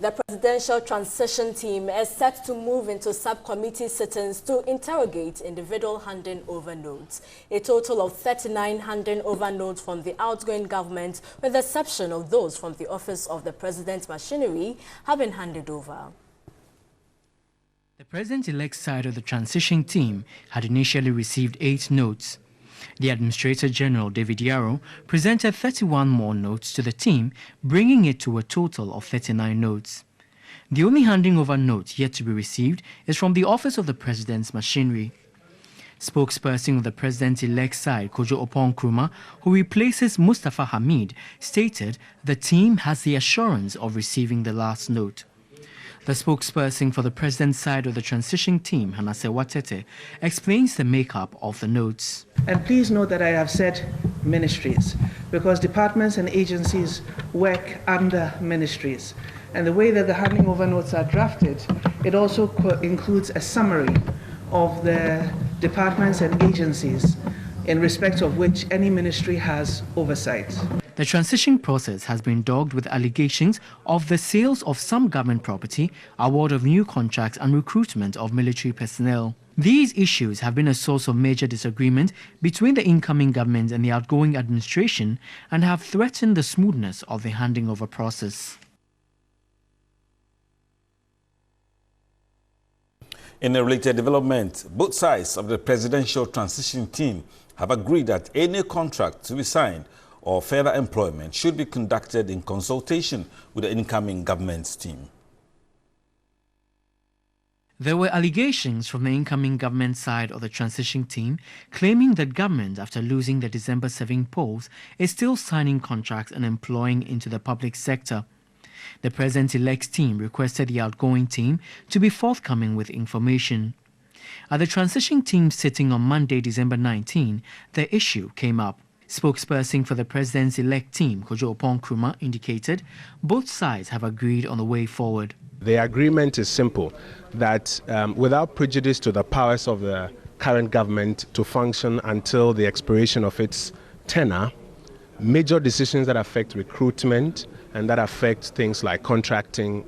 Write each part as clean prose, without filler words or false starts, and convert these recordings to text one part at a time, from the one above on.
the presidential transition team is set to move into subcommittee sittings to interrogate individual handing over notes. A total of 39 handing over notes from the outgoing government, with the exception of those from the office of the president's machinery, have been handed over. The president-elect's side of the transition team had initially received 8 notes. The Administrator General, David Yarrow, presented 31 more notes to the team, bringing it to a total of 39 notes. The only handing over note yet to be received is from the Office of the President's Machinery. Spokesperson of the President-elect's side, Kojo Oppong Nkrumah, who replaces Mustafa Hamid, stated the team has the assurance of receiving the last note. The spokesperson for the president's side of the transition team, Hanase Watete, explains the makeup of the notes. And please note that I have said ministries, because departments and agencies work under ministries. And the way that the handing over notes are drafted, it also includes a summary of the departments and agencies in respect of which any ministry has oversight. The transition process has been dogged with allegations of the sales of some government property, award of new contracts and recruitment of military personnel. These issues have been a source of major disagreement between the incoming government and the outgoing administration and have threatened the smoothness of the handing over process. In a related development, both sides of the presidential transition team have agreed that any contract to be signed or further employment should be conducted in consultation with the incoming government's team. There were allegations from the incoming government side of the transition team claiming that government, after losing the December 7 polls, is still signing contracts and employing into the public sector. The president-elect's team requested the outgoing team to be forthcoming with information. At the transition team sitting on Monday, December 19, the issue came up. Spokesperson for the president's-elect team, Kojo Oppong Nkrumah, indicated both sides have agreed on the way forward. The agreement is simple, that without prejudice to the powers of the current government to function until the expiration of its tenure, major decisions that affect recruitment and that affect things like contracting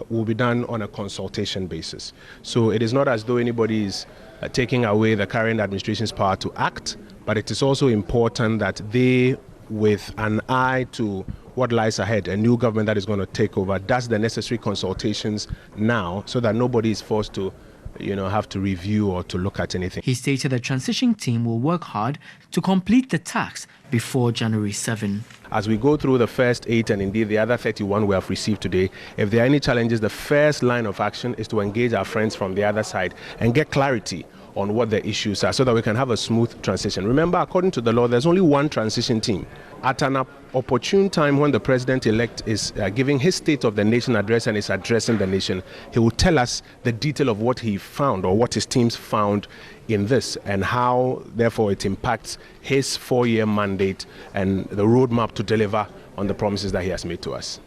will be done on a consultation basis. So it is not as though anybody is taking away the current administration's power to act, but it is also important that they, with an eye to what lies ahead, a new government that is going to take over, does the necessary consultations now so that nobody is forced to have to review or to look at anything. He stated the transition team will work hard to complete the task before January 7. As we go through the first 8 and indeed the other 31 we have received today, if there are any challenges, the first line of action is to engage our friends from the other side and get clarity on what the issues are so that we can have a smooth transition. Remember, according to the law, there's only one transition team. At an opportune time when the president-elect is giving his State of the Nation address and is addressing the nation, he will tell us the detail of what he found or what his teams found in this and how, therefore, it impacts his 4-year mandate and the roadmap to deliver on the promises that he has made to us.